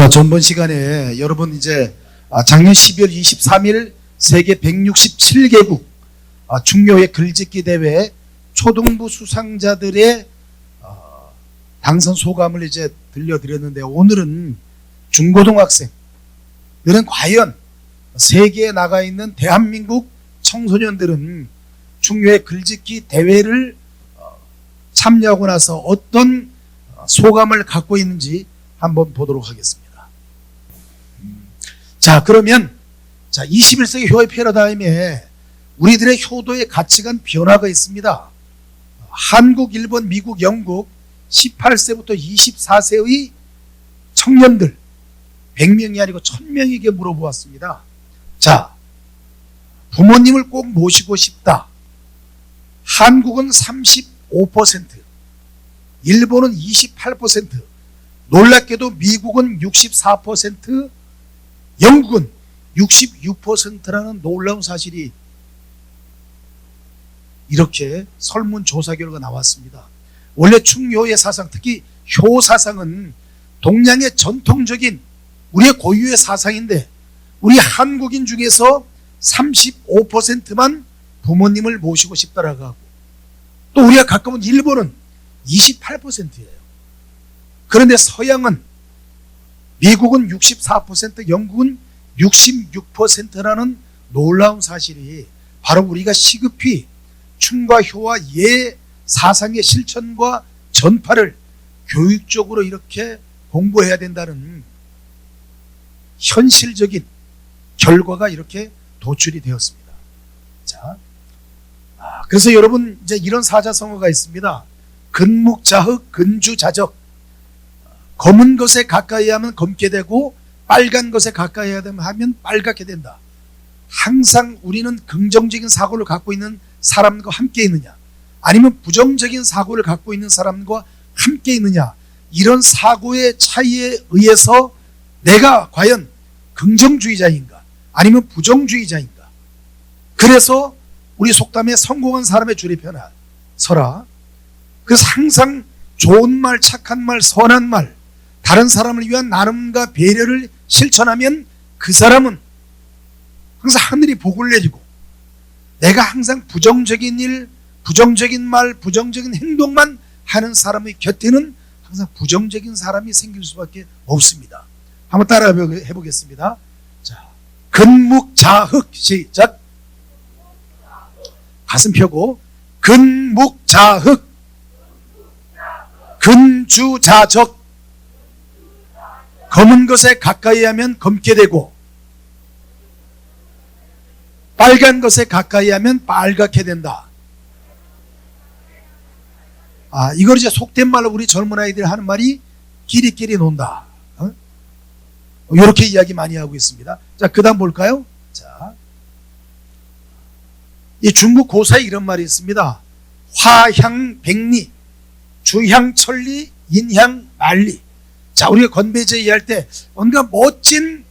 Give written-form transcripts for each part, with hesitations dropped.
자, 전번 시간에 여러분 이제 작년 12월 23일 세계 167개국 중요회 글짓기 대회 초등부 수상자들의 당선 소감을 이제 들려드렸는데, 오늘은 중고등학생들은 과연 세계에 나가 있는 대한민국 청소년들은 중요회 글짓기 대회를 참여하고 나서 어떤 소감을 갖고 있는지 한번 보도록 하겠습니다. 자, 그러면 21세기 효의 패러다임에 우리들의 효도의 가치관 변화가 있습니다. 한국, 일본, 미국, 영국 18세부터 24세의 청년들 100명이 아니고 1000명에게 물어보았습니다. 자, 부모님을 꼭 모시고 싶다. 한국은 35%, 일본은 28%, 놀랍게도 미국은 64%, 영국은 66%라는 놀라운 사실이 이렇게 설문조사 결과 나왔습니다. 원래 충효의 사상, 특히 효사상은 동양의 전통적인 우리의 고유의 사상인데, 우리 한국인 중에서 35%만 부모님을 모시고 싶다라고 하고, 또 우리가 가까운 일본은 28%예요. 그런데 서양은 미국은 64%, 영국은 66%라는 놀라운 사실이 바로 우리가 시급히 충과 효와 예 사상의 실천과 전파를 교육적으로 이렇게 공부해야 된다는 현실적인 결과가 이렇게 도출이 되었습니다. 자, 그래서 여러분 이제 이런 사자성어가 있습니다. 근묵자흑, 근주자적. 검은 것에 가까이 하면 검게 되고 빨간 것에 가까이 하면 빨갛게 된다. 항상 우리는 긍정적인 사고를 갖고 있는 사람과 함께 있느냐, 아니면 부정적인 사고를 갖고 있는 사람과 함께 있느냐, 이런 사고의 차이에 의해서 내가 과연 긍정주의자인가 아니면 부정주의자인가. 그래서 우리 속담에 성공한 사람의 줄에 서라. 그래서 항상 좋은 말, 착한 말, 선한 말, 다른 사람을 위한 나눔과 배려를 실천하면 그 사람은 항상 하늘이 복을 내리고, 내가 항상 부정적인 일, 부정적인 말, 부정적인 행동만 하는 사람의 곁에는 항상 부정적인 사람이 생길 수밖에 없습니다. 한번 따라 해보겠습니다. 자, 근묵자흑. 시작. 가슴 펴고. 근묵자흑, 근주자적. 검은 것에 가까이 하면 검게 되고 빨간 것에 가까이 하면 빨갛게 된다. 이걸 이제 속된 말로 우리 젊은 아이들 하는 말이 끼리끼리 논다. 이렇게 이야기 많이 하고 있습니다. 자, 그 다음 볼까요? 자, 이 중국 고사에 이런 말이 있습니다. 화향백리, 주향천리, 인향만리. 자, 우리가 건배제의 할 때 뭔가 멋진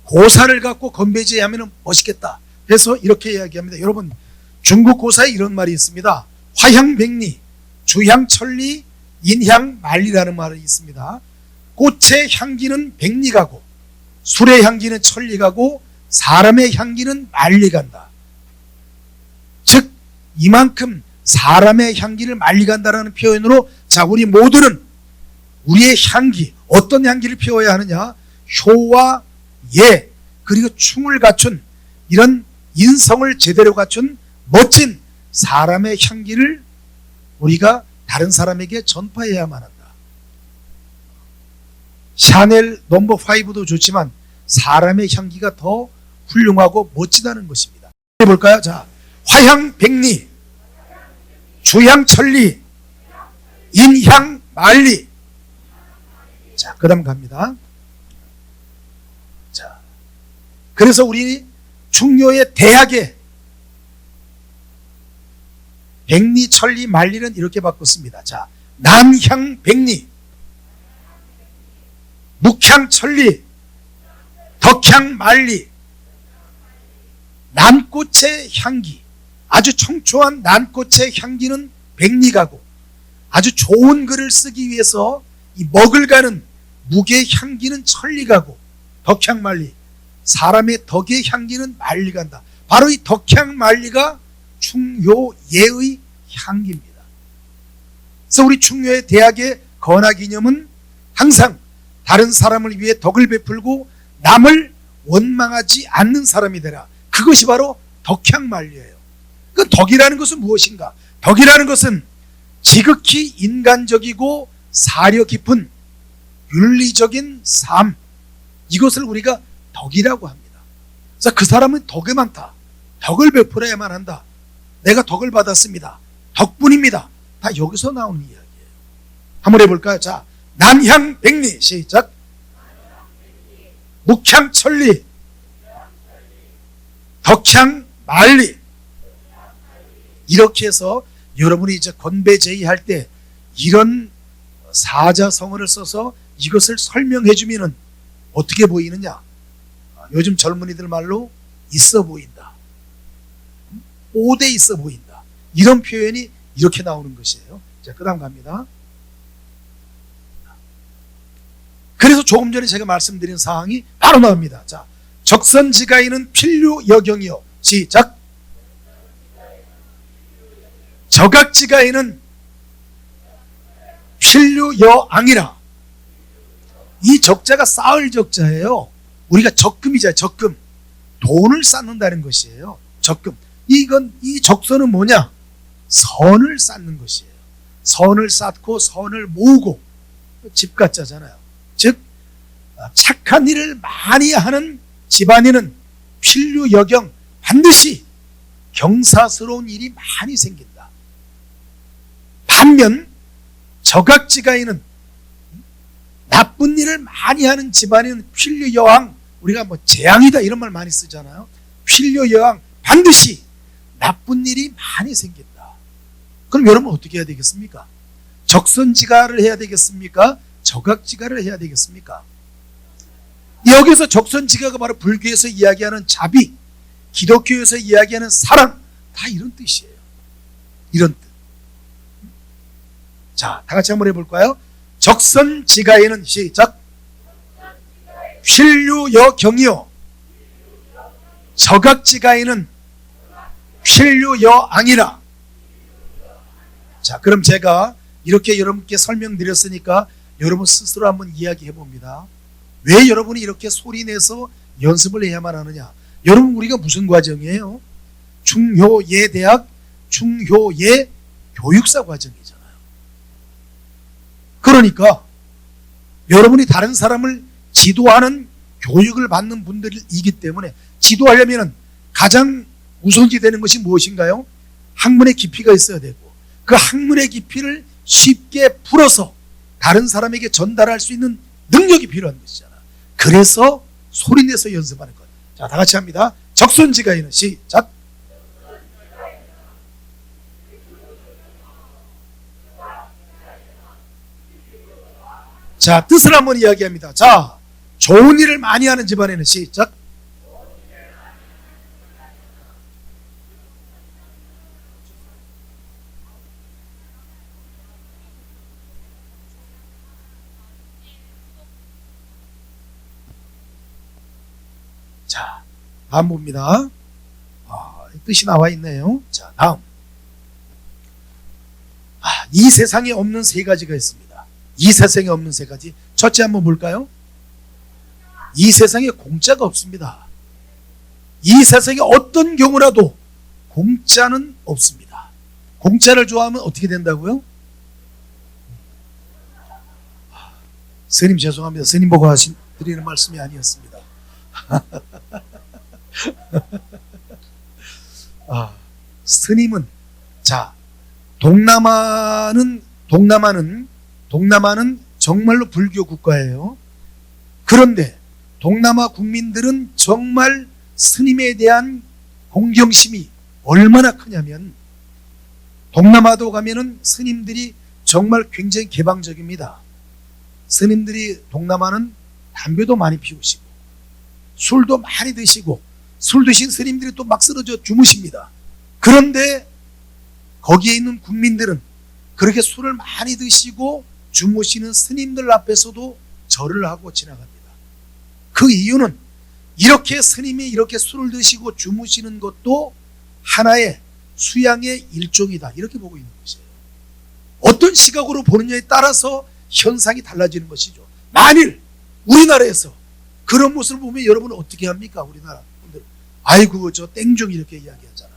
고사를 갖고 건배제의 하면 멋있겠다. 그래서 이렇게 이야기합니다. 여러분, 중국 고사에 이런 말이 있습니다. 화향백리, 주향천리, 인향만리라는 말이 있습니다. 꽃의 향기는 백리 가고, 술의 향기는 천리 가고, 사람의 향기는 만리 간다. 즉, 이만큼 사람의 향기를 만리 간다라는 표현으로, 자, 우리 모두는 우리의 향기, 어떤 향기를 피워야 하느냐? 효와 예, 그리고 충을 갖춘, 이런 인성을 제대로 갖춘 멋진 사람의 향기를 우리가 다른 사람에게 전파해야만 한다. 샤넬 넘버 5도 좋지만 사람의 향기가 더 훌륭하고 멋지다는 것입니다. 해볼까요? 자, 화향백리, 주향천리, 인향만리. 자, 그 다음 갑니다. 자, 그래서 우리 충효의 대학에 백리, 천리, 만리는 이렇게 바꿨습니다. 자, 남향백리, 묵향천리, 덕향만리. 난꽃의 향기, 아주 청초한 난꽃의 향기는 백리 가고, 아주 좋은 글을 쓰기 위해서 이 먹을 가는 묵의 향기는 천리 가고 덕향만리, 사람의 덕의 향기는 만리 간다. 바로 이 덕향만리가 충효예의 향기입니다. 그래서 우리 충효의 대학의 건화기념은 항상 다른 사람을 위해 덕을 베풀고 남을 원망하지 않는 사람이 되라. 그것이 바로 덕향만리예요. 그 덕이라는 것은 무엇인가? 덕이라는 것은 지극히 인간적이고 사려 깊은 윤리적인 삶, 이것을 우리가 덕이라고 합니다. 그래서 그 사람은 덕이 많다. 덕을 베풀어야만 한다. 내가 덕을 받았습니다. 덕분입니다. 다 여기서 나오는 이야기예요. 한번 해볼까요? 자, 남향백리 시작. 묵향천리, 덕향만리. 이렇게 해서 여러분이 이제 건배제의할 때 이런 사자성어를 써서 이것을 설명해 주면은 어떻게 보이느냐? 요즘 젊은이들 말로 있어 보인다. 오대 있어 보인다. 이런 표현이 이렇게 나오는 것이에요. 자, 그 다음 갑니다. 그래서 조금 전에 제가 말씀드린 사항이 바로 나옵니다. 자, 적선지가인은 필류여경이요. 시작. 적악지가인은 필류여앙이라. 이 적자가 쌓을 적자예요. 우리가 적금이자 적금. 돈을 쌓는다는 것이에요. 적금. 이 적선은 뭐냐? 선을 쌓는 것이에요. 선을 쌓고 선을 모으고. 집가짜잖아요. 즉 착한 일을 많이 하는 집안에는 필류여경, 반드시 경사스러운 일이 많이 생긴다. 반면 적악지가인은 나쁜 일을 많이 하는 집안에는 필류여왕, 우리가 뭐 재앙이다 이런 말 많이 쓰잖아요. 필류여왕, 반드시 나쁜 일이 많이 생긴다. 그럼 여러분 어떻게 해야 되겠습니까? 적선지가를 해야 되겠습니까? 적악지가를 해야 되겠습니까? 여기서 적선지가가 바로 불교에서 이야기하는 자비, 기독교에서 이야기하는 사랑, 다 이런 뜻이에요. 이런 뜻. 자, 다 같이 한번 해볼까요? 적선지가에는 시작. 필류여경이요. 적악지가에는 필류여앙이라. 자, 그럼 제가 이렇게 여러분께 설명드렸으니까 여러분 스스로 한번 이야기해 봅니다. 왜 여러분이 이렇게 소리내서 연습을 해야만 하느냐? 여러분, 우리가 무슨 과정이에요? 충효예대학 충효예 교육사 과정이잖아요. 그러니까 여러분이 다른 사람을 지도하는 교육을 받는 분들이기 때문에 지도하려면 가장 우선시 되는 것이 무엇인가요? 학문의 깊이가 있어야 되고, 그 학문의 깊이를 쉽게 풀어서 다른 사람에게 전달할 수 있는 능력이 필요한 것이잖아. 그래서 소리내서 연습하는 거예요. 자, 다 같이 합니다. 적선지가에는 시작. 자, 뜻을 한번 이야기합니다. 자, 좋은 일을 많이 하는 집안에는 시작. 자, 다음 봅니다. 뜻이 나와 있네요. 자, 다음. 이 세상에 없는 세 가지가 있습니다. 이 세상에 없는 세 가지. 첫째 한번 볼까요? 이 세상에 공짜가 없습니다. 이 세상에 어떤 경우라도 공짜는 없습니다. 공짜를 좋아하면 어떻게 된다고요? 스님 죄송합니다. 스님 보고 드리는 말씀이 아니었습니다. 스님은, 자, 동남아는 정말로 불교 국가예요. 그런데 동남아 국민들은 정말 스님에 대한 공경심이 얼마나 크냐면, 동남아도 가면은 스님들이 정말 굉장히 개방적입니다. 스님들이 동남아는 담배도 많이 피우시고 술도 많이 드시고, 술 드신 스님들이 또 막 쓰러져 주무십니다. 그런데 거기에 있는 국민들은 그렇게 술을 많이 드시고 주무시는 스님들 앞에서도 절을 하고 지나갑니다. 그 이유는 이렇게 스님이 이렇게 술을 드시고 주무시는 것도 하나의 수양의 일종이다, 이렇게 보고 있는 것이에요. 어떤 시각으로 보느냐에 따라서 현상이 달라지는 것이죠. 만일 우리나라에서 그런 모습을 보면 여러분은 어떻게 합니까? 우리나라 분들, 아이고 저 땡중 이렇게 이야기하잖아.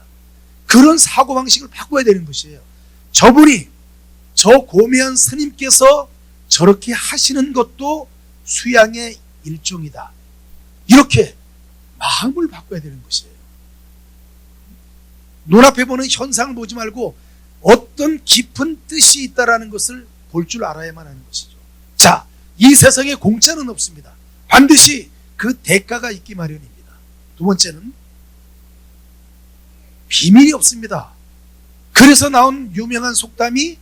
그런 사고방식을 바꿔야 되는 것이에요. 저분이, 저 고매한 스님께서 저렇게 하시는 것도 수양의 일종이다, 이렇게 마음을 바꿔야 되는 것이에요. 눈앞에 보는 현상을 보지 말고 어떤 깊은 뜻이 있다라는 것을 볼 줄 알아야만 하는 것이죠. 자, 이 세상에 공짜는 없습니다. 반드시 그 대가가 있기 마련입니다. 두 번째는 비밀이 없습니다. 그래서 나온 유명한 속담이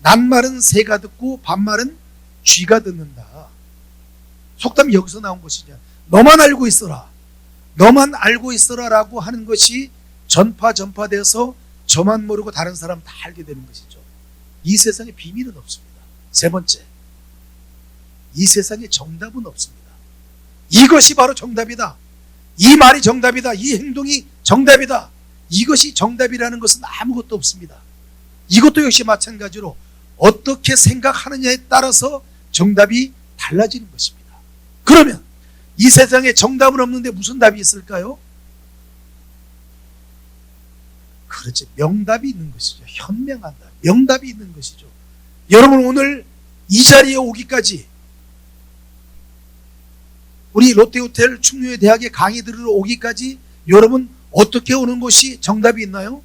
낱말은 새가 듣고 반말은 쥐가 듣는다. 속담이 여기서 나온 것이냐. 너만 알고 있어라, 너만 알고 있어라 라고 하는 것이 전파되어서 저만 모르고 다른 사람 다 알게 되는 것이죠. 이 세상에 비밀은 없습니다. 세 번째, 이 세상에 정답은 없습니다. 이것이 바로 정답이다, 이 말이 정답이다, 이 행동이 정답이다, 이것이 정답이라는 것은 아무것도 없습니다. 이것도 역시 마찬가지로 어떻게 생각하느냐에 따라서 정답이 달라지는 것입니다. 그러면 이 세상에 정답은 없는데 무슨 답이 있을까요? 그렇지, 명답이 있는 것이죠. 현명한 답, 명답이 있는 것이죠. 여러분, 오늘 이 자리에 오기까지, 우리 롯데호텔 충무회 대학에 강의 들으러 오기까지 여러분 어떻게 오는 것이 정답이 있나요?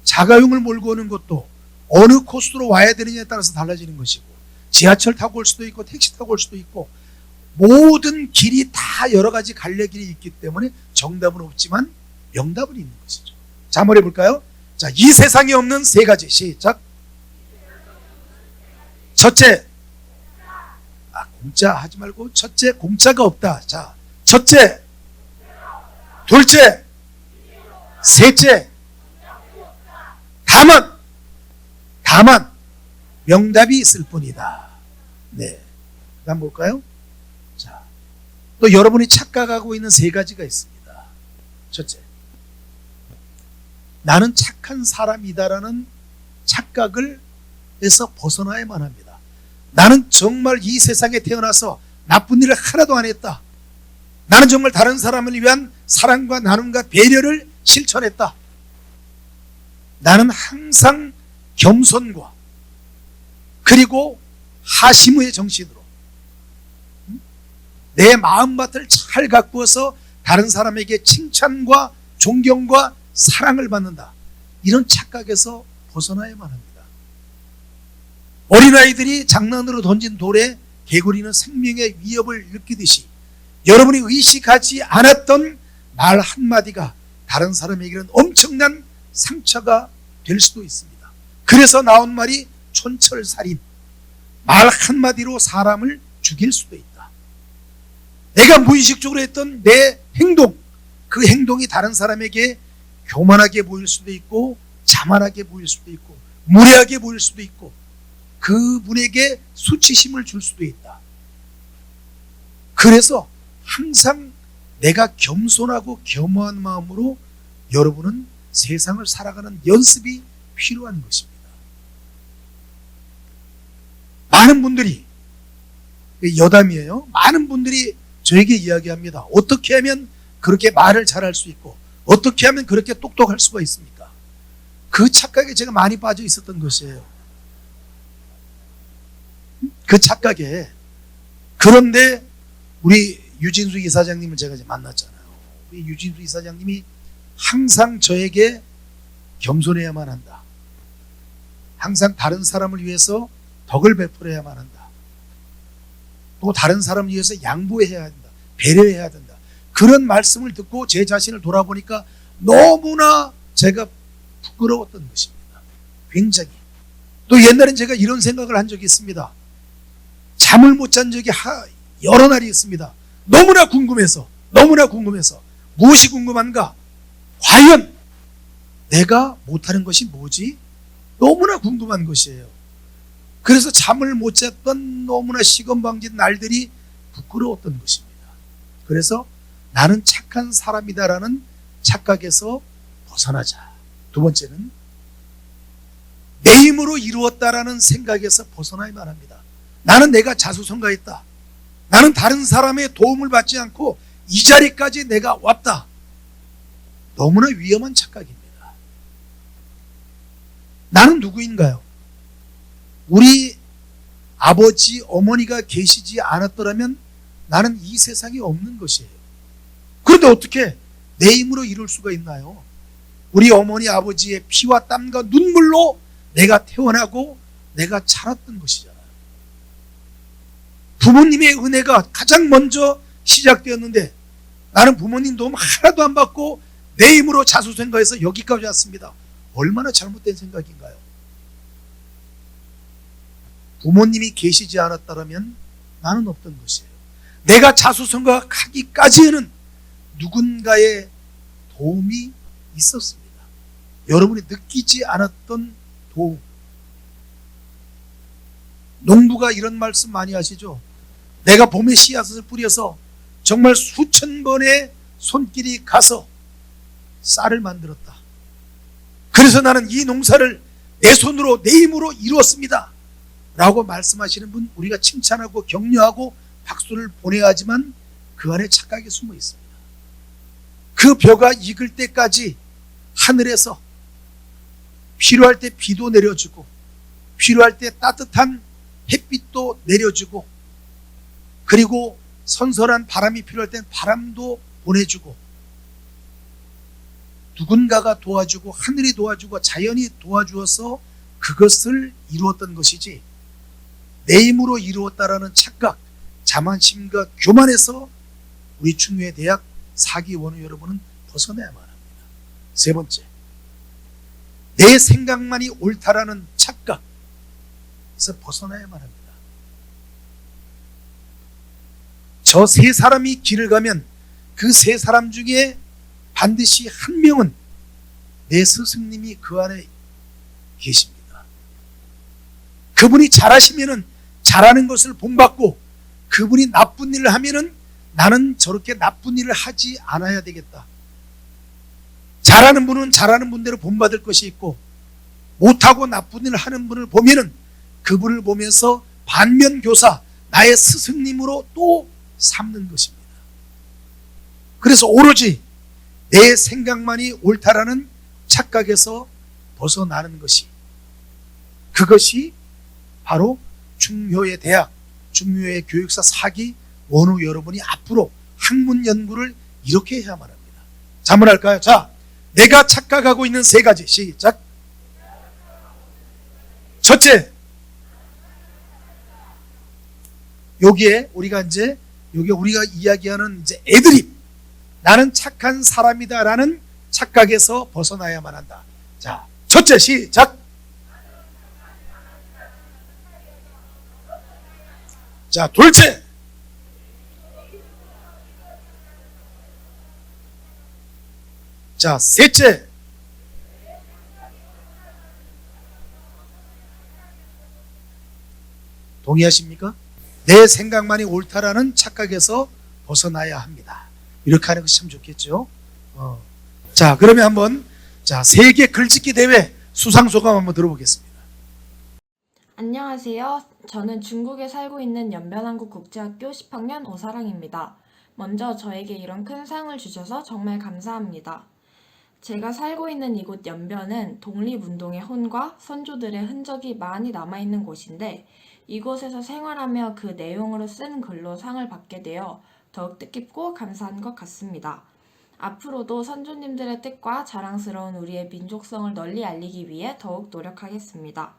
자가용을 몰고 오는 것도 어느 코스로 와야 되느냐에 따라서 달라지는 것이고, 지하철 타고 올 수도 있고 택시 타고 올 수도 있고, 모든 길이 다 여러 가지 갈래길이 있기 때문에 정답은 없지만 명답은 있는 것이죠. 자, 한번 해볼까요? 자, 이 세상에 없는 세 가지. 시작. 첫째, 공짜 하지 말고 첫째, 공짜가 없다. 자, 첫째, 둘째, 셋째, 다만 명답이 있을 뿐이다. 네, 그다음 볼까요? 자, 또 여러분이 착각하고 있는 세 가지가 있습니다. 첫째, 나는 착한 사람이다라는 착각을 에서 벗어나야만 합니다. 나는 정말 이 세상에 태어나서 나쁜 일을 하나도 안 했다. 나는 정말 다른 사람을 위한 사랑과 나눔과 배려를 실천했다. 나는 항상 겸손과 그리고 하심의 정신으로 내 마음밭을 잘 가꾸어서 다른 사람에게 칭찬과 존경과 사랑을 받는다. 이런 착각에서 벗어나야만 합니다. 어린아이들이 장난으로 던진 돌에 개구리는 생명의 위협을 느끼듯이 여러분이 의식하지 않았던 말 한마디가 다른 사람에게는 엄청난 상처가 될 수도 있습니다. 그래서 나온 말이 촌철살인, 말 한마디로 사람을 죽일 수도 있다. 내가 무의식적으로 했던 내 행동, 그 행동이 다른 사람에게 교만하게 보일 수도 있고 자만하게 보일 수도 있고 무례하게 보일 수도 있고 그분에게 수치심을 줄 수도 있다. 그래서 항상 내가 겸손하고 겸허한 마음으로 여러분은 세상을 살아가는 연습이 필요한 것입니다. 많은 분들이, 여담이에요, 많은 분들이 저에게 이야기합니다. 어떻게 하면 그렇게 말을 잘할 수 있고 어떻게 하면 그렇게 똑똑할 수가 있습니까? 그 착각에 제가 많이 빠져 있었던 것이에요. 그 착각에. 그런데 우리 유진수 이사장님을 제가 이제 만났잖아요. 우리 유진수 이사장님이 항상 저에게 겸손해야만 한다. 항상 다른 사람을 위해서 덕을 베풀어야만 한다. 또 다른 사람을 위해서 양보해야 한다. 배려해야 된다. 그런 말씀을 듣고 제 자신을 돌아보니까 너무나 제가 부끄러웠던 것입니다. 굉장히. 또 옛날엔 제가 이런 생각을 한 적이 있습니다. 잠을 못 잔 적이 여러 날이 있습니다. 너무나 궁금해서 무엇이 궁금한가? 과연 내가 못하는 것이 뭐지? 너무나 궁금한 것이에요. 그래서 잠을 못 잤던 너무나 시건방진 날들이 부끄러웠던 것입니다. 그래서 나는 착한 사람이다라는 착각에서 벗어나자. 두 번째는 내 힘으로 이루었다라는 생각에서 벗어나야만 합니다. 나는 내가 자수성가했다. 나는 다른 사람의 도움을 받지 않고 이 자리까지 내가 왔다. 너무나 위험한 착각입니다. 나는 누구인가요? 우리 아버지, 어머니가 계시지 않았더라면 나는 이 세상에 없는 것이에요. 그런데 어떻게 내 힘으로 이룰 수가 있나요? 우리 어머니, 아버지의 피와 땀과 눈물로 내가 태어나고 내가 자랐던 것이잖아요. 부모님의 은혜가 가장 먼저 시작되었는데 나는 부모님 도움 하나도 안 받고 내 힘으로 자수생각해서 여기까지 왔습니다. 얼마나 잘못된 생각인가요? 부모님이 계시지 않았다면 나는 없던 것이에요. 내가 자수성가하기까지는 누군가의 도움이 있었습니다. 여러분이 느끼지 않았던 도움. 농부가 이런 말씀 많이 하시죠. 내가 봄에 씨앗을 뿌려서 정말 수천 번의 손길이 가서 쌀을 만들었다. 그래서 나는 이 농사를 내 손으로 내 힘으로 이루었습니다. 라고 말씀하시는 분 우리가 칭찬하고 격려하고 박수를 보내야 하지만 그 안에 착각이 숨어 있습니다. 그 벼가 익을 때까지 하늘에서 필요할 때 비도 내려주고 필요할 때 따뜻한 햇빛도 내려주고 그리고 선선한 바람이 필요할 땐 바람도 보내주고 누군가가 도와주고 하늘이 도와주고 자연이 도와주어서 그것을 이루었던 것이지 내 힘으로 이루었다라는 착각, 자만심과 교만에서 우리 충무의 대학 사기 원우 여러분은 벗어나야만 합니다. 세 번째, 내 생각만이 옳다라는 착각에서 벗어나야만 합니다. 저 세 사람이 길을 가면 그 세 사람 중에 반드시 한 명은 내 스승님이 그 안에 계십니다. 그분이 잘하시면은 잘하는 것을 본받고 그분이 나쁜 일을 하면은 나는 저렇게 나쁜 일을 하지 않아야 되겠다. 잘하는 분은 잘하는 분대로 본받을 것이 있고 못하고 나쁜 일을 하는 분을 보면은 그분을 보면서 반면교사 나의 스승님으로 또 삼는 것입니다. 그래서 오로지 내 생각만이 옳다라는 착각에서 벗어나는 것이 그것이 바로 중효의 대학, 중효의 교육사 사기 원우 여러분이 앞으로 학문 연구를 이렇게 해야만 합니다. 자, 한번 할까요? 자, 내가 착각하고 있는 세 가지. 시작. 첫째, 여기에 우리가 이야기하는 이제 애드립. 나는 착한 사람이다라는 착각에서 벗어나야만 한다. 자, 첫째, 시작. 자, 둘째. 자, 셋째. 동의하십니까? 내 생각만이 옳다라는 착각에서 벗어나야 합니다. 이렇게 하는 것이 참 좋겠죠. 자, 그러면 한번 세계 글짓기 대회 수상소감 한번 들어보겠습니다. 안녕하세요. 저는 중국에 살고 있는 연변한국국제학교 10학년 오사랑입니다. 먼저 저에게 이런 큰 상을 주셔서 정말 감사합니다. 제가 살고 있는 이곳 연변은 독립운동의 혼과 선조들의 흔적이 많이 남아있는 곳인데 이곳에서 생활하며 그 내용으로 쓴 글로 상을 받게 되어 더욱 뜻깊고 감사한 것 같습니다. 앞으로도 선조님들의 뜻과 자랑스러운 우리의 민족성을 널리 알리기 위해 더욱 노력하겠습니다.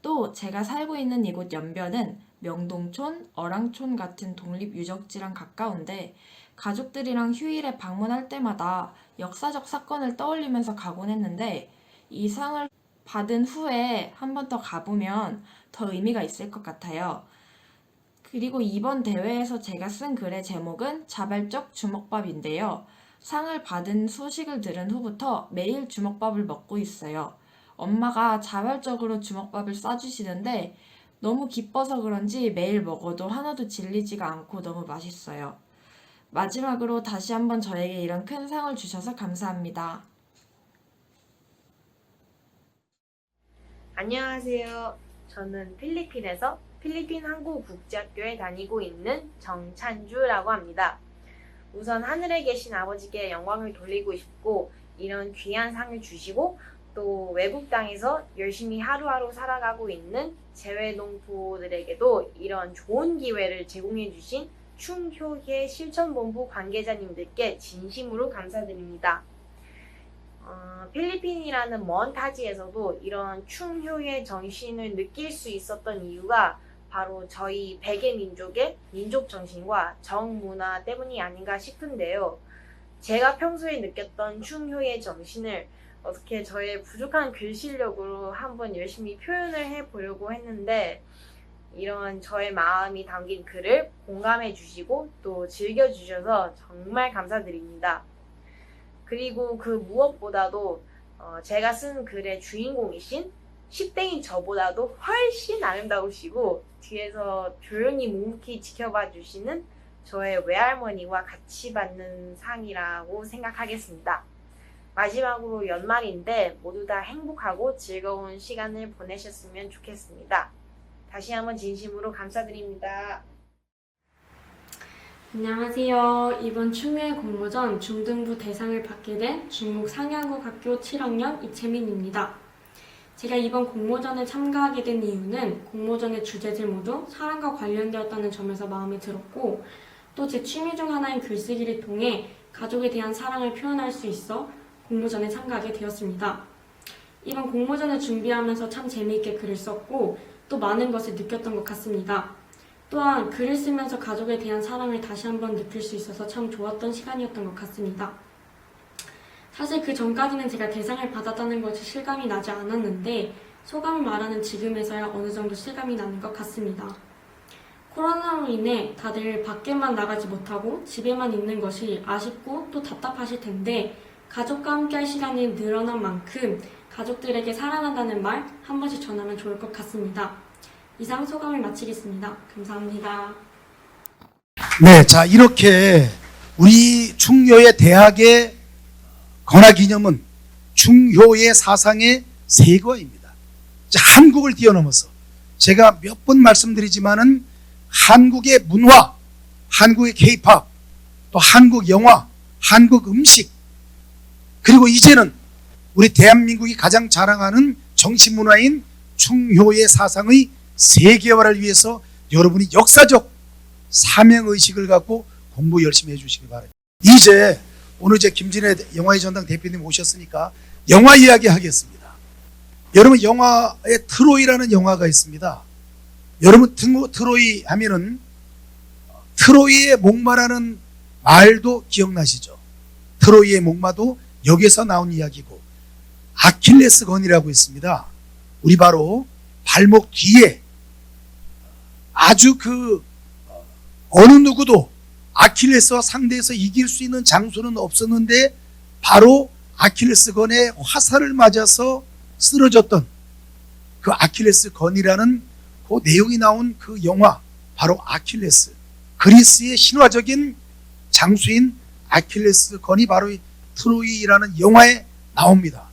또 제가 살고 있는 이곳 연변은 명동촌, 어랑촌 같은 독립유적지랑 가까운데 가족들이랑 휴일에 방문할 때마다 역사적 사건을 떠올리면서 가곤 했는데 이 상을 받은 후에 한 번 더 가보면 더 의미가 있을 것 같아요. 그리고 이번 대회에서 제가 쓴 글의 제목은 자발적 주먹밥인데요. 상을 받은 소식을 들은 후부터 매일 주먹밥을 먹고 있어요. 엄마가 자발적으로 주먹밥을 싸주시는데 너무 기뻐서 그런지 매일 먹어도 하나도 질리지가 않고 너무 맛있어요. 마지막으로 다시 한번 저에게 이런 큰 상을 주셔서 감사합니다. 안녕하세요. 저는 필리핀에서 필리핀 한국국제학교에 다니고 있는 정찬주라고 합니다. 우선 하늘에 계신 아버지께 영광을 돌리고 싶고, 이런 귀한 상을 주시고 또 외국 땅에서 열심히 하루하루 살아가고 있는 재외농부들에게도 이런 좋은 기회를 제공해 주신 충효회 실천본부 관계자님들께 진심으로 감사드립니다. 필리핀이라는 먼 타지에서도 이런 충효의 정신을 느낄 수 있었던 이유가 바로 저희 백의 민족의 민족 정신과 정문화 때문이 아닌가 싶은데요. 제가 평소에 느꼈던 충효의 정신을 어떻게 저의 부족한 글 실력으로 한번 열심히 표현을 해보려고 했는데, 이런 저의 마음이 담긴 글을 공감해 주시고 또 즐겨주셔서 정말 감사드립니다. 그리고 그 무엇보다도 제가 쓴 글의 주인공이신 10대인 저보다도 훨씬 아름다우시고 뒤에서 조용히 묵묵히 지켜봐 주시는 저의 외할머니와 같이 받는 상이라고 생각하겠습니다. 마지막으로 연말인데 모두 다 행복하고 즐거운 시간을 보내셨으면 좋겠습니다. 다시 한번 진심으로 감사드립니다. 안녕하세요. 이번 충효회 공모전 중등부 대상을 받게 된 중국 상해한국학교 7학년 이채민입니다. 제가 이번 공모전에 참가하게 된 이유는 공모전의 주제들 모두 사랑과 관련되었다는 점에서 마음에 들었고, 또 제 취미 중 하나인 글쓰기를 통해 가족에 대한 사랑을 표현할 수 있어 공모전에 참가하게 되었습니다. 이번 공모전을 준비하면서 참 재미있게 글을 썼고 또 많은 것을 느꼈던 것 같습니다. 또한 글을 쓰면서 가족에 대한 사랑을 다시 한번 느낄 수 있어서 참 좋았던 시간이었던 것 같습니다. 사실 그 전까지는 제가 대상을 받았다는 것이 실감이 나지 않았는데 소감을 말하는 지금에서야 어느 정도 실감이 나는 것 같습니다. 코로나로 인해 다들 밖에만 나가지 못하고 집에만 있는 것이 아쉽고 또 답답하실 텐데, 가족과 함께할 시간이 늘어난 만큼 가족들에게 사랑한다는 말 한 번씩 전하면 좋을 것 같습니다. 이상 소감을 마치겠습니다. 감사합니다. 네, 자 이렇게 우리 충효의 대학의 건화기념은 충효의 사상의 세거입니다. 한국을 뛰어넘어서 제가 몇 번 말씀드리지만은 한국의 문화, 한국의 K-팝, 또 한국 영화, 한국 음식, 그리고 이제는 우리 대한민국이 가장 자랑하는 정치문화인 충효의 사상의 세계화를 위해서 여러분이 역사적 사명의식을 갖고 공부 열심히 해주시기 바랍니다. 이제 오늘 김진애 영화의 전당 대표님 오셨으니까 영화 이야기 하겠습니다. 여러분, 영화에 트로이라는 영화가 있습니다. 여러분, 트로이 하면은 트로이의 목마라는 말도 기억나시죠? 트로이의 목마도 여기서 나온 이야기고, 아킬레스 건이라고 있습니다. 우리 바로 발목 뒤에 아주 어느 누구도 아킬레스와 상대해서 이길 수 있는 장소는 없었는데 바로 아킬레스 건에 화살을 맞아서 쓰러졌던 그 아킬레스 건이라는 그 내용이 나온 그 영화, 바로 아킬레스, 그리스의 신화적인 장수인 아킬레스 건이 바로 트로이라는 영화에 나옵니다.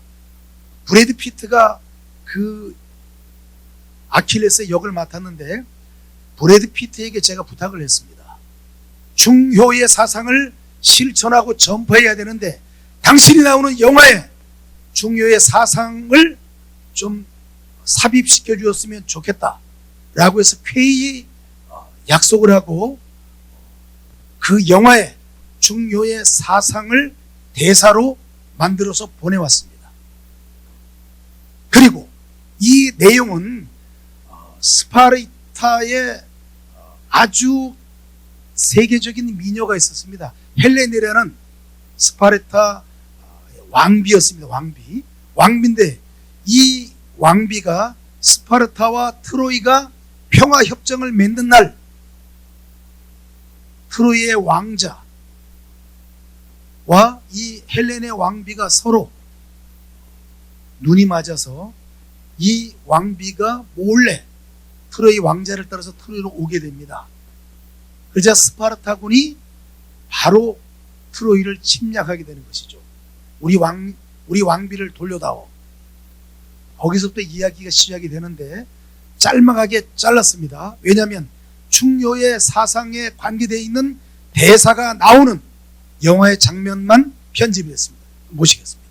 브래드 피트가 그 아킬레스의 역을 맡았는데, 브래드 피트에게 제가 부탁을 했습니다. 충효의 사상을 실천하고 전파해야 되는데 당신이 나오는 영화에 충효의 사상을 좀 삽입시켜 주었으면 좋겠다 라고 해서 쾌히 약속을 하고 그 영화에 충효의 사상을 대사로 만들어서 보내왔습니다. 그리고 이 내용은 스파르타의 아주 세계적인 미녀가 있었습니다. 헬레네라는 스파르타 왕비였습니다. 왕비인데 이 왕비가 스파르타와 트로이가 평화협정을 맺는 날, 트로이의 왕자와 이 헬레네 왕비가 서로 눈이 맞아서 이 왕비가 몰래 트로이 왕자를 따라서 트로이로 오게 됩니다. 그러자 스파르타군이 바로 트로이를 침략하게 되는 것이죠. 우리 왕비를 돌려다오. 거기서부터 이야기가 시작이 되는데 짤막하게 잘랐습니다. 왜냐하면 충효의 사상에 관계되어 있는 대사가 나오는 영화의 장면만 편집했습니다. 모시겠습니다.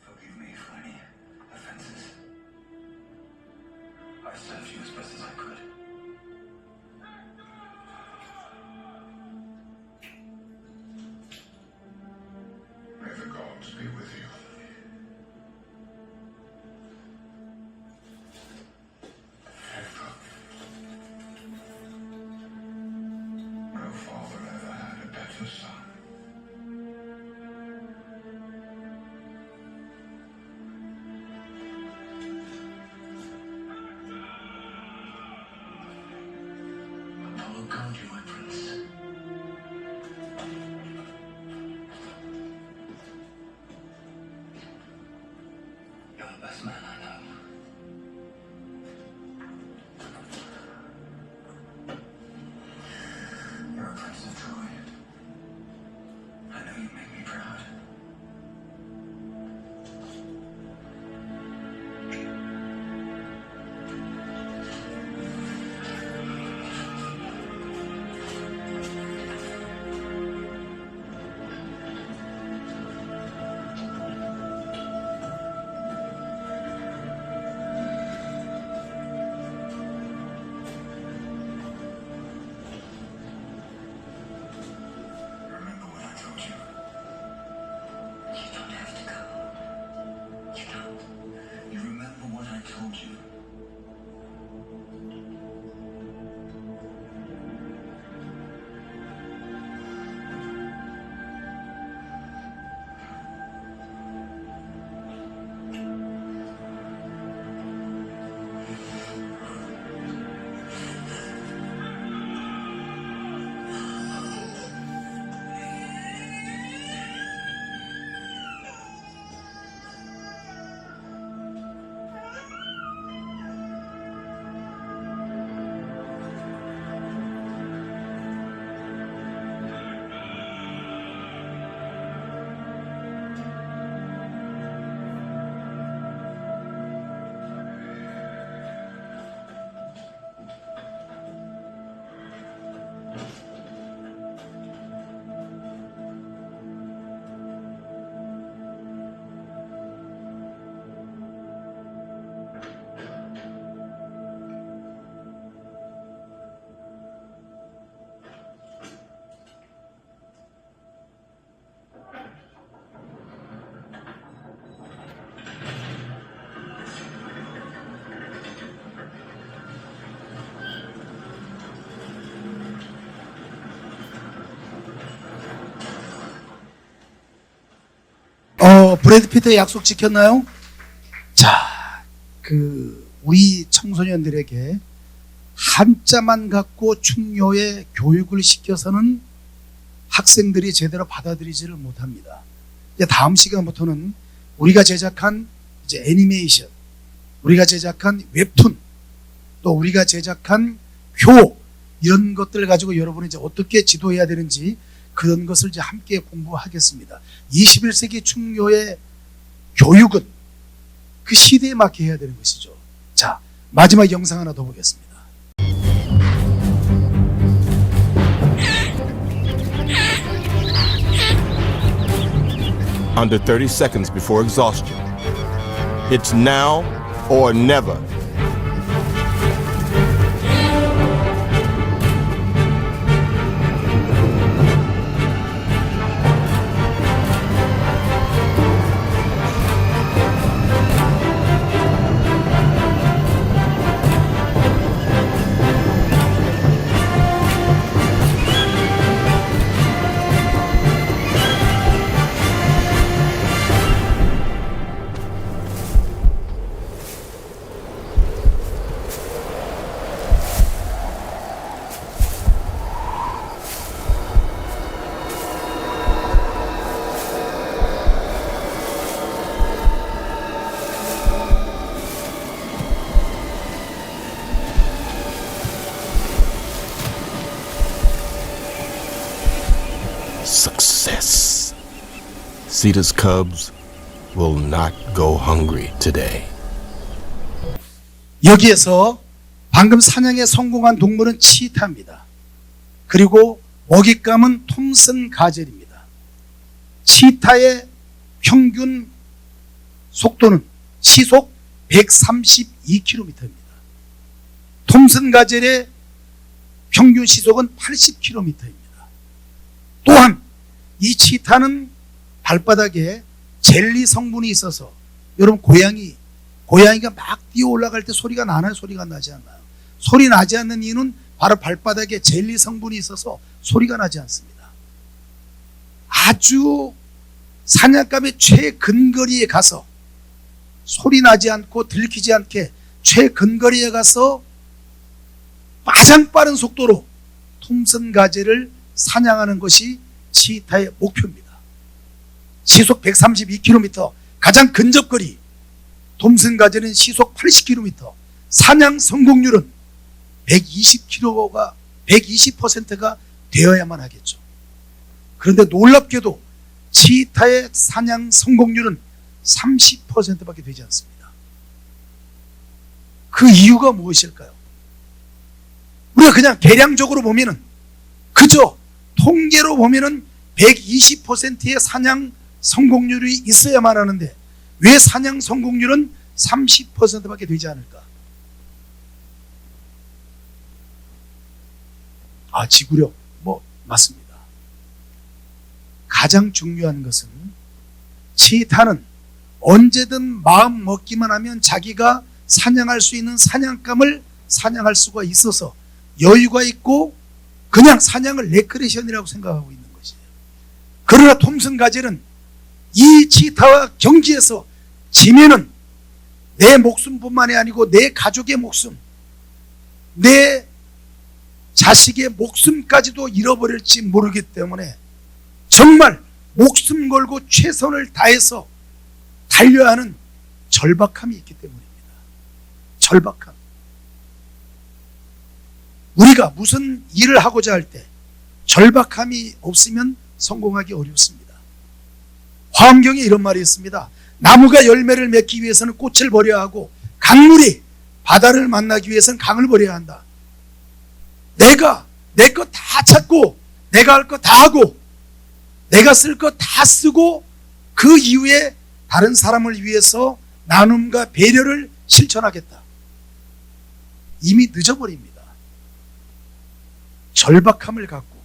Forgive me for any offenses. I served you as best as I could. May the gods be with you. Hector. No father ever had a better son. Apollo guard you, my prince. You're the best man I know. You're a prince of Troy. I know you make me proud. 브래드 피트의 약속 지켰나요? 자, 우리 청소년들에게 한자만 갖고 충효의 교육을 시켜서는 학생들이 제대로 받아들이지를 못합니다. 이제 다음 시간부터는 우리가 제작한 이제 애니메이션, 우리가 제작한 웹툰, 또 우리가 제작한 표, 이런 것들을 가지고 여러분이 이제 어떻게 지도해야 되는지 그런 것을 이제 함께 공부하겠습니다. 21세기 충효의 교육은 그 시대에 맞게 해야 되는 것이죠. 자, 마지막 영상 하나 더 보겠습니다. Under 30 seconds before exhaustion. It's now or never. Success. Cedar's Cubs will not go hungry today. 여기에서 방금 사냥에 성공한 동물은 치타입니다. 그리고 먹잇감은 톰슨 가젤입니다. 치타의 평균 속도는 시속 132km입니다. 톰슨 가젤의 평균 시속은 80km입니다. 또한 이 치타는 발바닥에 젤리 성분이 있어서, 여러분 고양이가 막 뛰어 올라갈 때 소리가 나나요? 소리가 나지 않나요? 소리 나지 않는 이유는 바로 발바닥에 젤리 성분이 있어서 소리가 나지 않습니다. 아주 사냥감의 최근거리에 가서 소리 나지 않고 들키지 않게 최근거리에 가서 가장 빠른 속도로 톰슨 가젤을 사냥하는 것이 치타의 목표입니다. 시속 132km, 가장 근접거리. 톰슨 가젤은 시속 80km, 사냥 성공률은 120%가 되어야만 하겠죠. 그런데 놀랍게도 치타의 사냥 성공률은 30%밖에 되지 않습니다. 그 이유가 무엇일까요? 우리가 그냥 계량적으로 보면은, 그저 통계로 보면은 120%의 사냥 성공률이 있어야만 하는데 왜 사냥 성공률은 30%밖에 되지 않을까? 지구력, 맞습니다. 가장 중요한 것은 치타는 언제든 마음 먹기만 하면 자기가 사냥할 수 있는 사냥감을 사냥할 수가 있어서 여유가 있고 그냥 사냥을 레크레이션이라고 생각하고 있는 것이에요. 그러나 톰슨 가젤은 이 치타와 경기에서 지면은 내 목숨뿐만이 아니고 내 가족의 목숨, 내 자식의 목숨까지도 잃어버릴지 모르기 때문에 정말 목숨 걸고 최선을 다해서 달려야 하는 절박함이 있기 때문입니다. 절박함. 우리가 무슨 일을 하고자 할 때 절박함이 없으면 성공하기 어렵습니다. 화엄경에 이런 말이 있습니다. 나무가 열매를 맺기 위해서는 꽃을 버려야 하고 강물이 바다를 만나기 위해서는 강을 버려야 한다. 내가 내 것 다 찾고 내가 할 것 다 하고 내가 쓸 것 다 쓰고 그 이후에 다른 사람을 위해서 나눔과 배려를 실천하겠다. 이미 늦어버립니다. 절박함을 갖고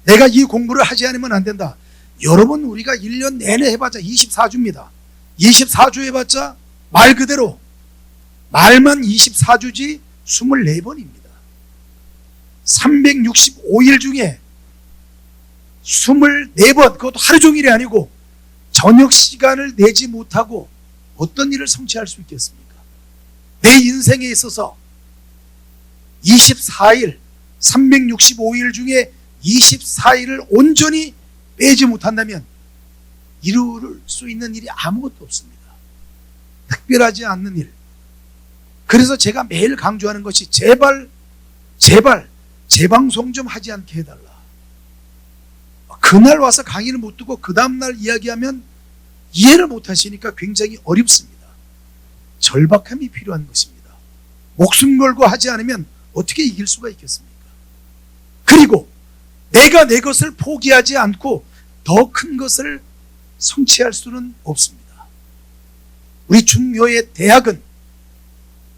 내가 이 공부를 하지 않으면 안 된다. 여러분, 우리가 1년 내내 해봤자 24주입니다. 24주 해봤자 말 그대로 말만 24주지 24번입니다. 365일 중에 24번, 그것도 하루 종일이 아니고 저녁 시간을 내지 못하고 어떤 일을 성취할 수 있겠습니까? 내 인생에 있어서 24일, 365일 중에 24일을 온전히 빼지 못한다면 이룰 수 있는 일이 아무것도 없습니다. 특별하지 않는 일. 그래서 제가 매일 강조하는 것이 제발 재방송 좀 하지 않게 해달라. 그날 와서 강의를 못 듣고 그 다음날 이야기하면 이해를 못 하시니까 굉장히 어렵습니다. 절박함이 필요한 것입니다. 목숨 걸고 하지 않으면 어떻게 이길 수가 있겠습니까? 그리고 내가 내 것을 포기하지 않고 더 큰 것을 성취할 수는 없습니다. 우리 중교의 대학은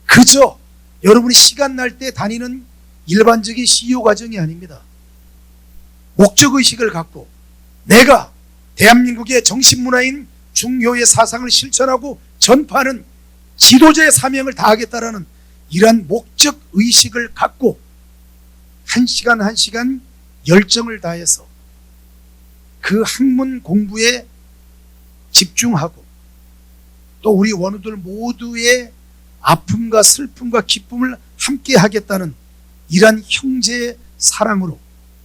그저 여러분이 시간 날 때 다니는 일반적인 CU 과정이 아닙니다. 목적의식을 갖고 내가 대한민국의 정신문화인 중교의 사상을 실천하고 전파하는 지도자의 사명을 다하겠다라는 이러한 목적의식을 갖고 한 시간 한 시간 열정을 다해서 그 학문 공부에 집중하고 또 우리 원우들 모두의 아픔과 슬픔과 기쁨을 함께 하겠다는 이러한 형제의 사랑으로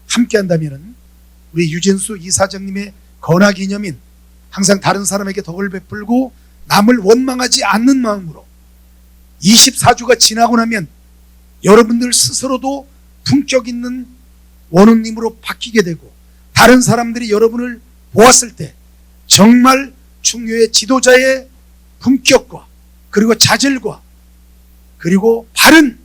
함께 한다면 우리 유진수 이사장님의 건화기념인 항상 다른 사람에게 덕을 베풀고 남을 원망하지 않는 마음으로 24주가 지나고 나면 여러분들 스스로도 품격 있는 원우님으로 바뀌게 되고 다른 사람들이 여러분을 보았을 때 정말 중교의 지도자의 품격과 그리고 자질과 그리고 바른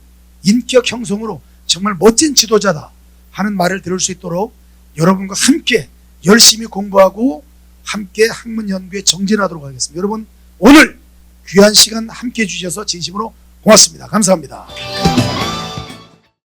인격 형성으로 정말 멋진 지도자다 하는 말을 들을 수 있도록 여러분과 함께 열심히 공부하고 함께 학문 연구에 정진하도록 하겠습니다. 여러분 오늘 귀한 시간 함께 해주셔서 진심으로 고맙습니다. 감사합니다.